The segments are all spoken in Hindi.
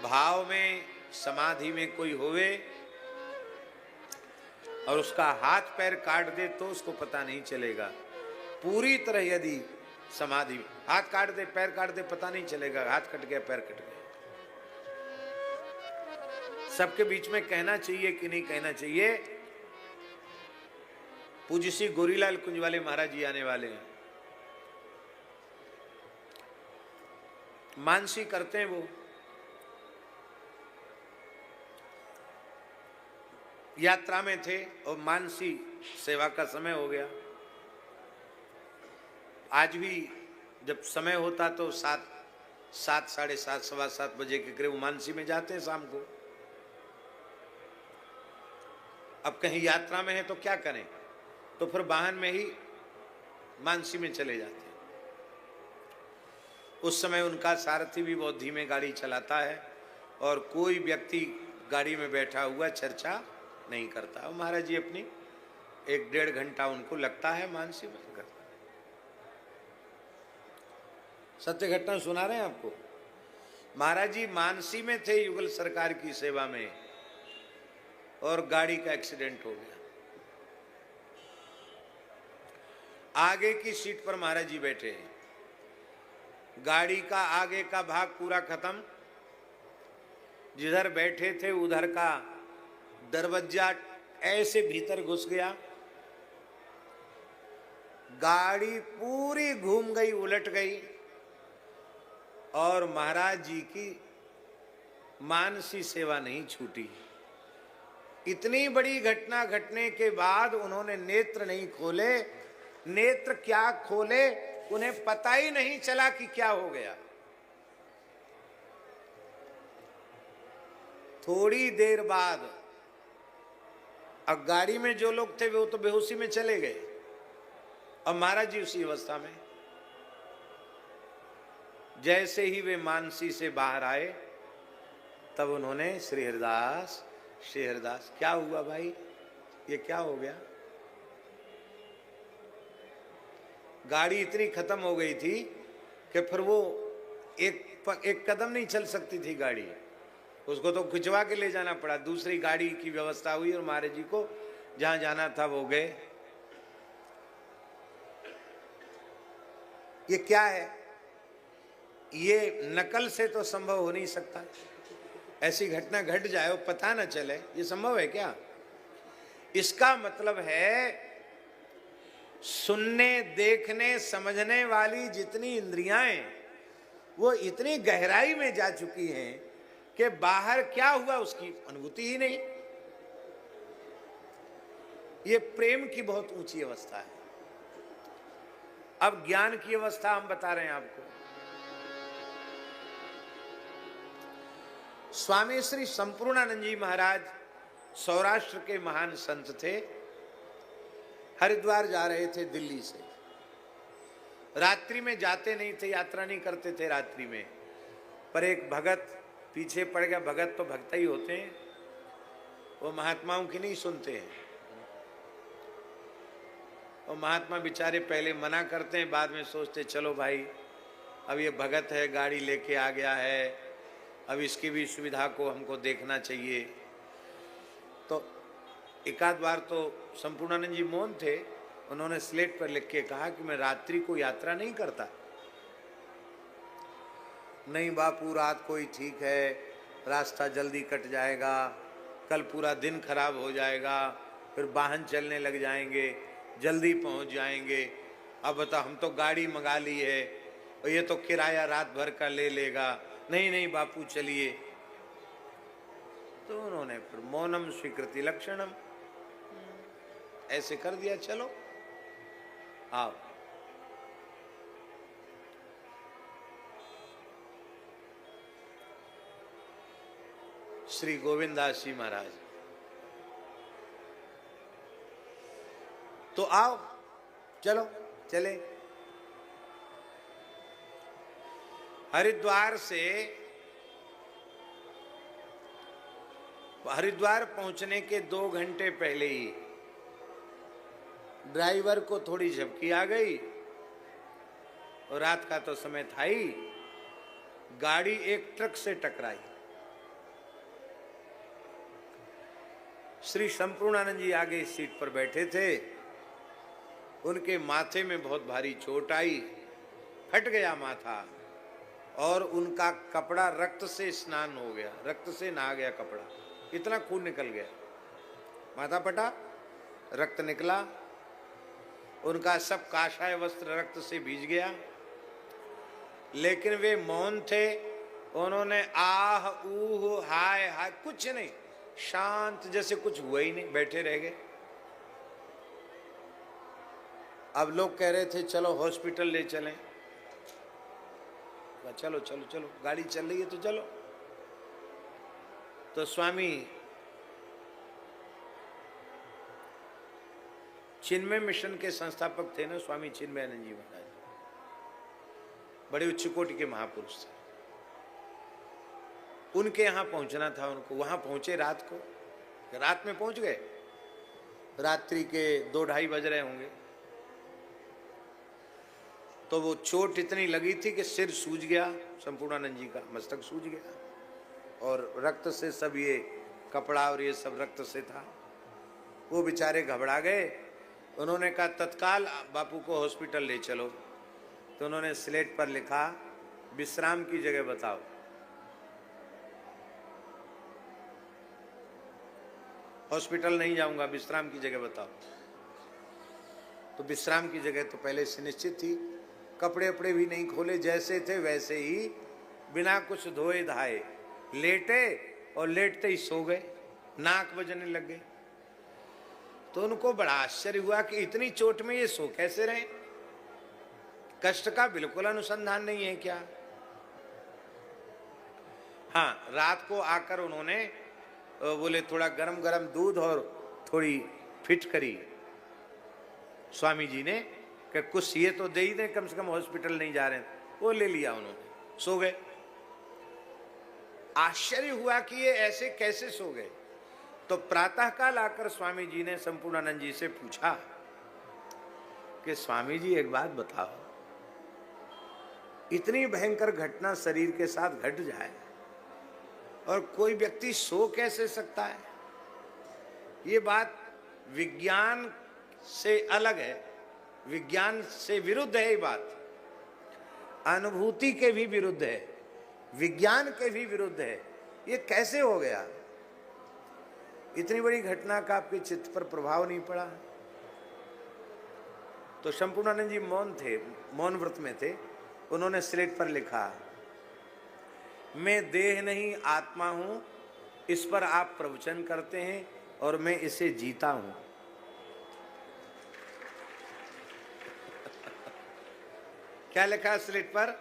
भाव में, समाधि में कोई होवे और उसका हाथ पैर काट दे तो उसको पता नहीं चलेगा। पूरी तरह यदि समाधि, हाथ काट दे, पैर काट दे, पता नहीं चलेगा हाथ कट गया, पैर कट गया। सबके बीच में कहना चाहिए कि नहीं कहना चाहिए। पूज्य श्री गोरीलाल कुंजवाले महाराज जी आने वाले हैं। मानसी करते हैं वो, यात्रा में थे और मानसी सेवा का समय हो गया। आज भी जब समय होता तो 7, 7, 7:30, 7:15 बजे के करीब मानसी में जाते हैं शाम को। अब कहीं यात्रा में है तो क्या करें, तो फिर वाहन में ही मानसी में चले जाते हैं। उस समय उनका सारथी भी बहुत धीमे गाड़ी चलाता है और कोई व्यक्ति गाड़ी में बैठा हुआ चर्चा नहीं करता। और महाराज जी अपनी 1-1.5 घंटा उनको लगता है मानसी में करता। सत्य घटना सुना रहे हैं आपको। महाराज जी मानसी में थे युगल सरकार की सेवा में और गाड़ी का एक्सीडेंट हो गया। आगे की सीट पर महाराज जी बैठे हैं, गाड़ी का आगे का भाग पूरा खत्म, जिधर बैठे थे उधर का दरवाजा ऐसे भीतर घुस गया, गाड़ी पूरी घूम गई, उलट गई और महाराज जी की मानसी सेवा नहीं छूटी। इतनी बड़ी घटना घटने के बाद उन्होंने नेत्र नहीं खोले। नेत्र क्या खोले, उन्हें पता ही नहीं चला कि क्या हो गया। थोड़ी देर बाद अब गाड़ी में जो लोग थे वो तो बेहोशी में चले गए, अब महाराज जी उसी अवस्था में। जैसे ही वे मानसी से बाहर आए तब उन्होंने श्री हरिदास, श्री हरिदास, क्या हुआ भाई, ये क्या हो गया। गाड़ी इतनी खत्म हो गई थी कि फिर वो एक कदम नहीं चल सकती थी गाड़ी, उसको तो खिंचवा के ले जाना पड़ा। दूसरी गाड़ी की व्यवस्था हुई और महाराज जी को जहां जाना था वो गए। ये क्या है, ये नकल से तो संभव हो नहीं सकता। ऐसी घटना घट जाए और पता न चले, ये संभव है क्या। इसका मतलब है सुनने, देखने, समझने वाली जितनी इंद्रियां वो इतनी गहराई में जा चुकी हैं कि बाहर क्या हुआ उसकी अनुभूति ही नहीं। ये प्रेम की बहुत ऊंची अवस्था है। अब ज्ञान की अवस्था हम बता रहे हैं आपको। स्वामी श्री संपूर्णानंद जी महाराज सौराष्ट्र के महान संत थे। हरिद्वार जा रहे थे दिल्ली से। रात्रि में जाते नहीं थे, यात्रा नहीं करते थे रात्रि में, पर एक भगत पीछे पड़ गया। भगत तो भक्त ही होते हैं, वो महात्माओं की नहीं सुनते हैं। और महात्मा बेचारे पहले मना करते हैं, बाद में सोचते चलो भाई अब ये भगत है, गाड़ी लेके आ गया है, अब इसकी भी सुविधा को हमको देखना चाहिए। तो एकाध बार तो संपूर्णानंद जी मौन थे, उन्होंने स्लेट पर लिख के कहा कि मैं रात्रि को यात्रा नहीं करता। नहीं बापू, रात को ही ठीक है, रास्ता जल्दी कट जाएगा, कल पूरा दिन खराब हो जाएगा, फिर वाहन चलने लग जाएंगे, जल्दी पहुंच जाएंगे। अब बता, हम तो गाड़ी मंगा ली है और ये तो किराया रात भर का ले लेगा। नहीं नहीं बापू चलिए। तो उन्होंने फिर मौनम स्वीकृति लक्षणम ऐसे कर दिया, चलो आओ। श्री गोविंदास जी महाराज, तो आओ चलो चले। हरिद्वार से, हरिद्वार पहुंचने के 2 घंटे पहले ही ड्राइवर को थोड़ी झपकी आ गई और रात का तो समय था ही, गाड़ी एक ट्रक से टकराई। श्री संपूर्णानंद जी आगे सीट पर बैठे थे। उनके माथे में बहुत भारी चोट आई, फट गया माथा और उनका कपड़ा रक्त से स्नान हो गया, रक्त से नहा गया कपड़ा, इतना खून निकल गया। माथा फटा, रक्त निकला, उनका सब काषाय वस्त्र रक्त से भीज गया, लेकिन वे मौन थे। उन्होंने आह ऊह हाय हाय कुछ नहीं, शांत जैसे कुछ हुआ ही नहीं, बैठे रह गए। अब लोग कह रहे थे चलो हॉस्पिटल ले चलें। चलो चलो चलो, गाड़ी चल रही है तो चलो। तो स्वामी चिन्मय मिशन के संस्थापक थे ना, स्वामी चिन्मयानंद जी महाराज, बड़े उच्च कोटि के महापुरुष थे। उनके यहाँ पहुंचना था उनको, वहां पहुंचे रात को, रात में पहुंच गए, रात्रि के 2-2:30 बज रहे होंगे। तो वो चोट इतनी लगी थी कि सिर सूज गया, संपूर्णानंद जी का मस्तक सूज गया और रक्त से सब ये कपड़ा और ये सब रक्त से था। वो बेचारे घबरा गए। उन्होंने कहा तत्काल बापू को हॉस्पिटल ले चलो। तो उन्होंने स्लेट पर लिखा विश्राम की जगह बताओ। हॉस्पिटल नहीं जाऊंगा, विश्राम की जगह बताओ। तो विश्राम की जगह तो पहले से निश्चित थी। कपड़े उपड़े भी नहीं खोले, जैसे थे वैसे ही बिना कुछ धोए धाए लेटे और लेटते ही सो गए, नाक बजने लग गए। तो उनको बड़ा आश्चर्य हुआ कि इतनी चोट में ये सो कैसे रहे, कष्ट का बिल्कुल अनुसंधान नहीं है क्या। हाँ, रात को आकर उन्होंने बोले थोड़ा गरम गरम दूध और थोड़ी फिटकरी स्वामी जी ने कि कुछ ये तो दे ही दें, कम से कम हॉस्पिटल नहीं जा रहे हैं। वो ले लिया उन्होंने, सो गए। आश्चर्य हुआ कि ये ऐसे कैसे सो गए। तो प्रातःकाल आकर स्वामी जी ने संपूर्णानंद जी से पूछा कि स्वामी जी एक बात बताओ, इतनी भयंकर घटना शरीर के साथ घट जाए और कोई व्यक्ति सो कैसे सकता है। ये बात विज्ञान से अलग है, विज्ञान से विरुद्ध है। ये बात अनुभूति के भी विरुद्ध है, विज्ञान के भी विरुद्ध है। ये कैसे हो गया। इतनी बड़ी घटना का आपके चित्त पर प्रभाव नहीं पड़ा। तो संपूर्णानंद जी मौन थे, मौन व्रत में थे। उन्होंने स्लेट पर लिखा मैं देह नहीं आत्मा हूं, इस पर आप प्रवचन करते हैं और मैं इसे जीता हूं। क्या लिखा स्लेट पर?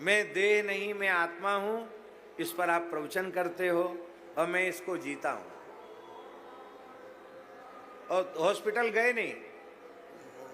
मैं देह नहीं मैं आत्मा हूं, इस पर आप प्रवचन करते हो और मैं इसको जीता हूं। और हॉस्पिटल गए नहीं,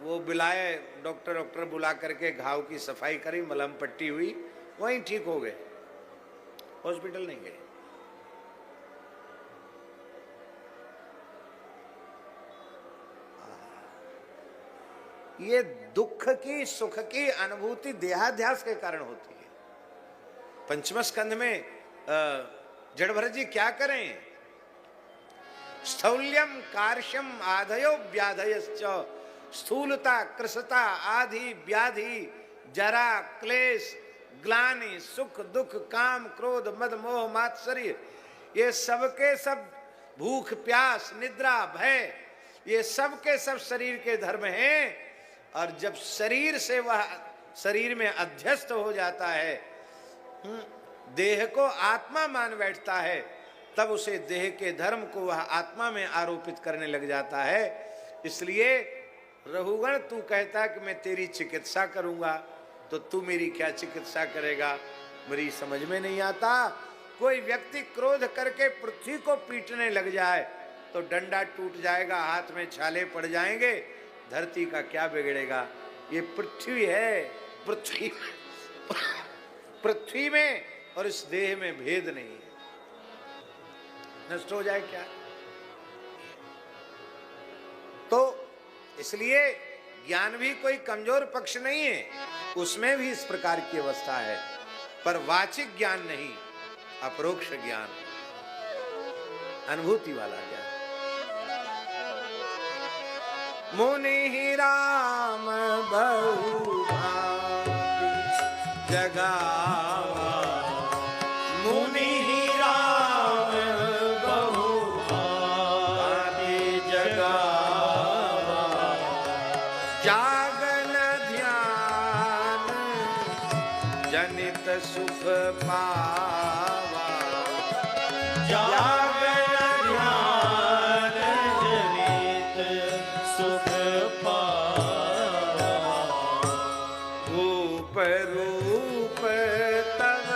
वो बुलाए डॉक्टर बुला करके घाव की सफाई करी, मलहम पट्टी हुई, वहीं ठीक हो गए, हॉस्पिटल नहीं गए। ये दुख की सुख की अनुभूति देहाध्यास के कारण होती है। पंचम स्कंध में जड़ भरत जी क्या करें? स्थौल्यम कार्श्यम आधयो व्याधयश्च, स्थूलता कृशता आधि व्याधि जरा क्लेश ग्लानि सुख दुख काम क्रोध मद मोह मात्सर्य, ये सबके सब भूख प्यास निद्रा भय, ये सब के सब शरीर के धर्म हैं। और जब शरीर से वह शरीर में अध्यस्त हो जाता है, देह को आत्मा मान बैठता है, तब उसे देह के धर्म को वह आत्मा में आरोपित करने लग जाता है। इसलिए रघुगण तू कहता कि मैं तेरी चिकित्सा करूंगा, तो तू मेरी क्या चिकित्सा करेगा, मेरी समझ में नहीं आता। कोई व्यक्ति क्रोध करके पृथ्वी को पीटने लग जाए तो डंडा टूट जाएगा, हाथ में छाले पड़ जाएंगे, धरती का क्या बिगड़ेगा। ये पृथ्वी है, पृथ्वी में और इस देह में भेद नहीं है, नष्ट हो जाए क्या। तो इसलिए ज्ञान भी कोई कमजोर पक्ष नहीं है, उसमें भी इस प्रकार की अवस्था है, पर वाचिक ज्ञान नहीं, अपरोक्ष ज्ञान। अनुभूति वाला ज्ञान। मुनि ही राम बहु भांति जगावा, मुनि ही राम बहु भांति जगावा, जागन ध्यान जनित सुख पावा, जागन ध्यान जनित सुख पावा, रूप रूप तब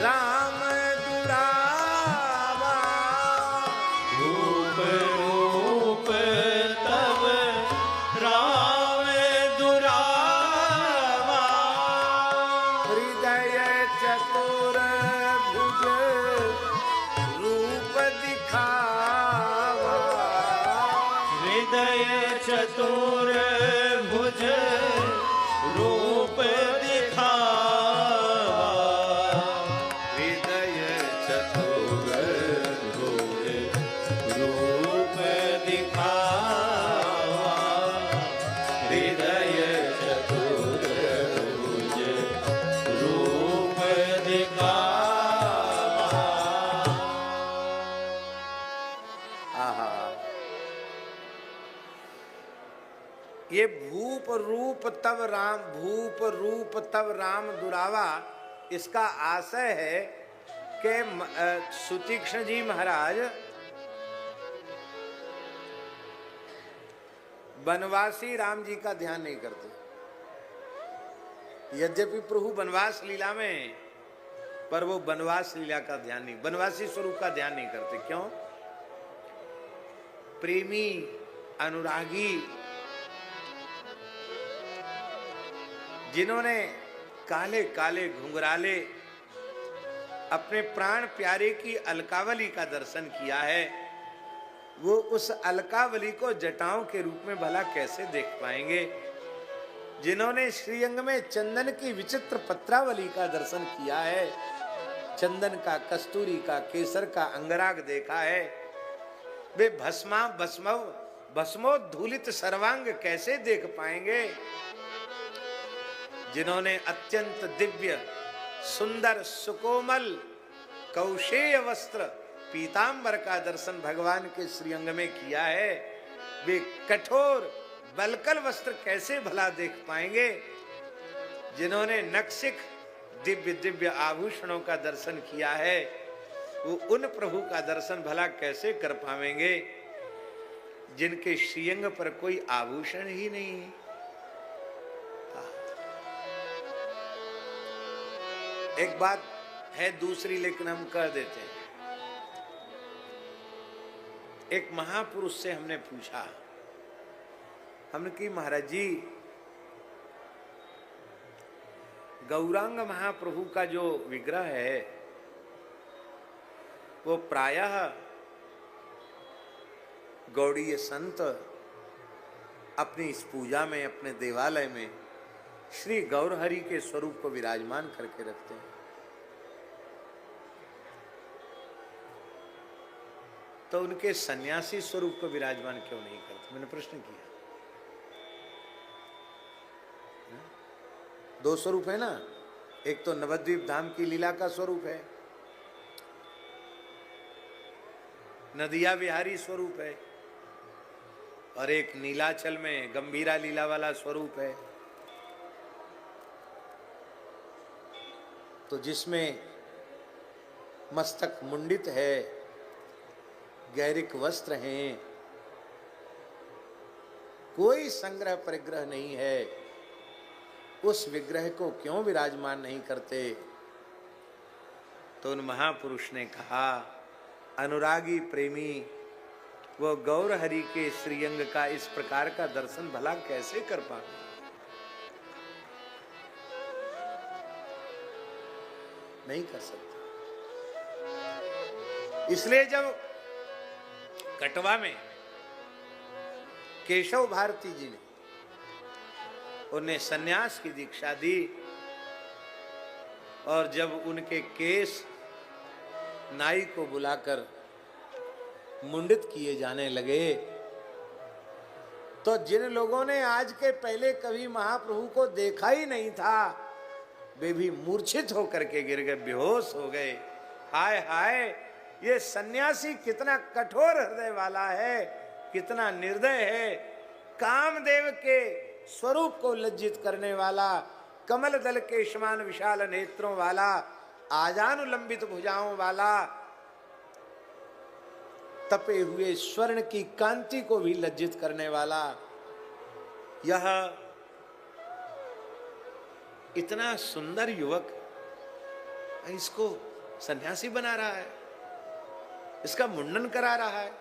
राम दुरावा, रूप रूप तब राम दुरावा, हृदय चतुर भुज रूप दिखावा, हृदय चतुर भुज रूप दिखावा, हृदय चतुर भुज रूप दिखावा, हृदय चतुर भुज रूप दिखावा। आहा, ये भूप रूप तब राम, भूप रूप तब राम दुरावा, इसका आशय है कि सुतीक्ष्ण जी महाराज वनवासी राम जी का ध्यान नहीं करते। यद्यपि प्रभु वनवास लीला में, पर वो वनवास लीला का ध्यान नहीं, वनवासी स्वरूप का ध्यान नहीं करते। क्यों? प्रेमी अनुरागी जिन्होंने काले काले घुंघराले अपने प्राण प्यारे की अलकावली का दर्शन किया है, वो उस अलकावली को जटाओं के रूप में भला कैसे देख पाएंगे? जिन्होंने श्रीअंग में चंदन की विचित्र पत्रावली का दर्शन किया है, चंदन का, कस्तूरी का, केसर का अंगराग देखा है, वे भस्मोद्धूलित सर्वांग कैसे देख पाएंगे? जिन्होंने अत्यंत दिव्य सुंदर सुकोमल कौशेय वस्त्र पीतांबर का दर्शन भगवान के श्रीअंग में किया है, वे कठोर बलकल वस्त्र कैसे भला देख पाएंगे? जिन्होंने नक्सिक दिव्य दिव्य आभूषणों का दर्शन किया है, वो उन प्रभु का दर्शन भला कैसे कर पाएंगे जिनके श्रीअंग पर कोई आभूषण ही नहीं है? एक बात है दूसरी, लेकिन हम कह देते हैं। एक महापुरुष से हमने पूछा, हमने कि महाराज जी, गौरांग महाप्रभु का जो विग्रह है वो प्रायः गौड़ीय संत अपनी इस पूजा में, अपने देवालय में श्री गौरहरि के स्वरूप को विराजमान करके रखते हैं, तो उनके सन्यासी स्वरूप को विराजमान क्यों नहीं करते? मैंने प्रश्न किया। दो स्वरूप है ना, एक तो नवद्वीप धाम की लीला का स्वरूप है, नदिया विहारी स्वरूप है, और एक नीलाचल में गंभीरा लीला वाला स्वरूप है। तो जिसमें मस्तक मुंडित है, गैरिक वस्त्र हैं, कोई संग्रह परिग्रह नहीं है, उस विग्रह को क्यों विराजमान नहीं करते? तो उन महापुरुष ने कहा, अनुरागी प्रेमी वो गौरहरि के श्रीअंग का इस प्रकार का दर्शन भला कैसे कर पाए? नहीं कर सकते। इसलिए जब कटवा में केशव भारती जी ने उन्हें सन्यास की दीक्षा दी, और जब उनके केस नाई को बुलाकर मुंडित किए जाने लगे। तो जिन लोगों ने आज के पहले कभी महाप्रभु को देखा ही नहीं था, वे भी मूर्छित होकर के गिर गए, बेहोश हो गए। हाय हाय, ये सन्यासी कितना कठोर हृदय वाला है, कितना निर्दय है। कामदेव के स्वरूप को लज्जित करने वाला, कमल दल के समान विशाल नेत्रों वाला, आजानुलंबित भुजाओं वाला, तपे हुए स्वर्ण की कांति को भी लज्जित करने वाला, यह इतना सुंदर युवक इसको सन्यासी बना रहा है, इसका मुंडन करा रहा है।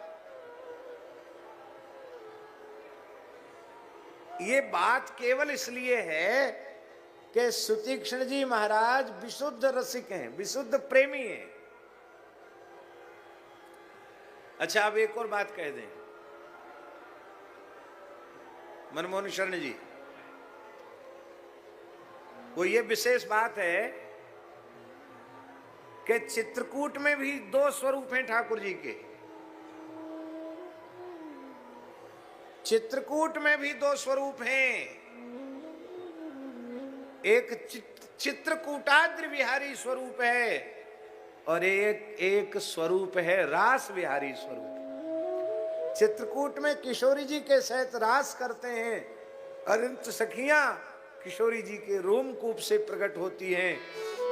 ये बात केवल इसलिए है कि सुतीक्ष्ण जी महाराज विशुद्ध रसिक हैं, विशुद्ध प्रेमी हैं। अच्छा, अब एक और बात कह दें, मनमोहन शरण जी, वो ये विशेष बात है कि चित्रकूट में भी दो स्वरूप हैं ठाकुर जी के। चित्रकूट में भी दो स्वरूप हैं, एक चित्रकूटाद्रि विहारी स्वरूप है और एक स्वरूप है रास विहारी स्वरूप। चित्रकूट में किशोरी जी के सहित रास करते हैं, अनंत सखियां किशोरी जी के रोमकूप से प्रकट होती हैं,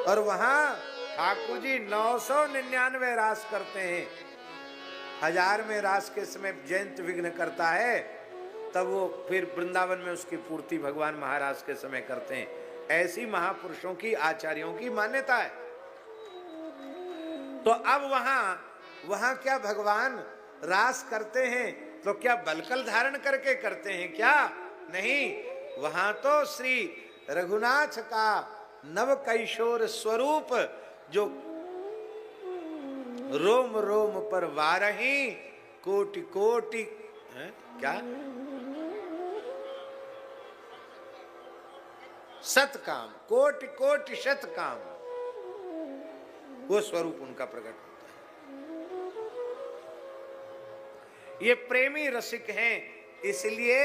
और वहां ठाकुर जी 999 रास करते हैं। 1000 में रास के समय जयंत विघ्न करता है, तब वो फिर वृंदावन में उसकी पूर्ति भगवान महाराज के समय करते हैं। ऐसी महापुरुषों की, आचार्यों की मान्यता है। तो अब वहां क्या भगवान रास करते हैं तो क्या बलकल धारण करके करते हैं क्या? नहीं, वहां तो श्री रघुनाथ का नव कैशोर स्वरूप जो रोम रोम पर वारही कोटि कोटि क्या सतकाम, कोटि कोटि शतकाम, वो स्वरूप उनका प्रकट होता है। ये प्रेमी रसिक हैं, इसलिए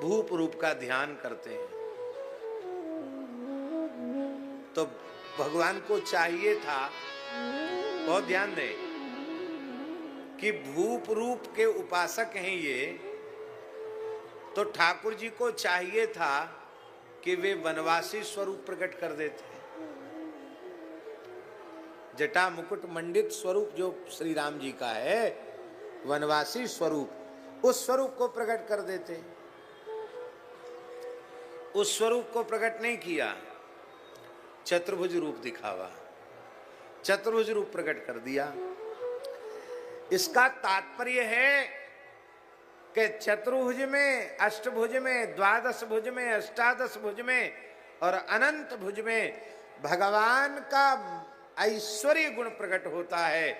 भूप रूप का ध्यान करते हैं। तो भगवान को चाहिए था, बहुत ध्यान दें, कि भूप रूप के उपासक हैं ये, तो ठाकुर जी को चाहिए था कि वे वनवासी स्वरूप प्रकट कर देते। जटा मुकुट मंडित स्वरूप जो श्री राम जी का है, वनवासी स्वरूप, उस स्वरूप को प्रकट कर देते। उस स्वरूप को प्रकट नहीं किया, चतुर्भुज रूप दिखावा, चतुर्भुज रूप प्रकट कर दिया। इसका तात्पर्य है कि चतुर्भुज में, अष्टभुज में, द्वादश भुज में, अष्टादश भुज में और अनंत भुज में भगवान का ऐश्वर्य गुण प्रकट होता है।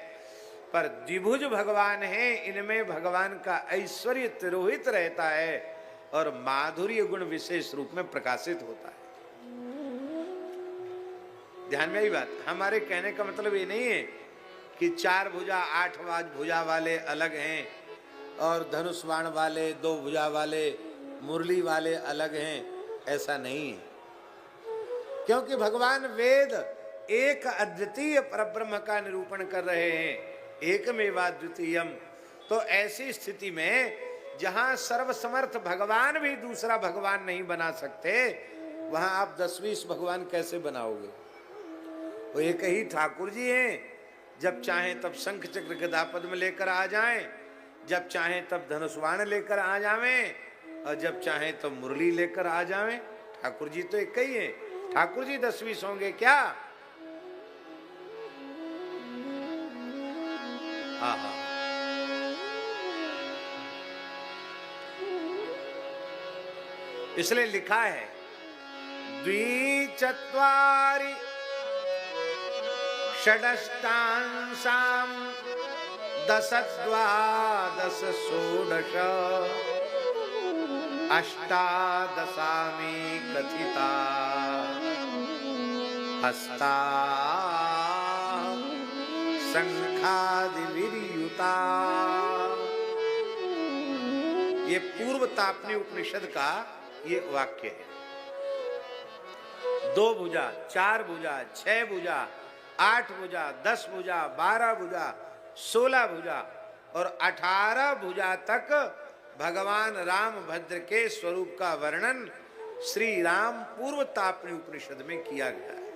पर द्विभुज भगवान है, इनमें भगवान का ऐश्वर्य तिरोहित रहता है और माधुर्य गुण विशेष रूप में प्रकाशित होता है। ध्यान में आई बात। हमारे कहने का मतलब ये नहीं है कि 4 भुजा 8 भुजा वाले अलग हैं और धनुष बाण वाले 2 भुजा वाले मुरली वाले अलग हैं, ऐसा नहीं है। क्योंकि भगवान वेद एक अद्वितीय परब्रह्म का निरूपण कर रहे हैं, एकमेवाद्वितीयम। तो ऐसी स्थिति में जहां सर्वसमर्थ भगवान भी दूसरा भगवान नहीं बना सकते, वहां आप 10-20 भगवान कैसे बनाओगे? वो एक ही ठाकुर जी हैं, जब चाहें तब शंख चक्र गदा पद्म लेकर आ जाएं, जब चाहें तब धनुष बाण लेकर आ जावें, और जब चाहें तब मुरली लेकर आ जावें। ठाकुर जी तो एक ही हैं। ठाकुर जी 10-20 होंगे क्या? हाँ, इसलिए लिखा है द्विचत्वारि षडष्टांसां दश द्वादश षोडश अष्टादशामी कथिता हस्ता शंखादि विजेता। ये पूर्व तापनी उपनिषद का ये वाक्य है। 2 भुजा, 4 भुजा, 6 भुजा, 8 भुजा, 10 भुजा, 12 भुजा, 16 भुजा और 18 भुजा तक भगवान रामभद्र के स्वरूप का वर्णन श्री राम पूर्व तापनी उपनिषद में किया गया है।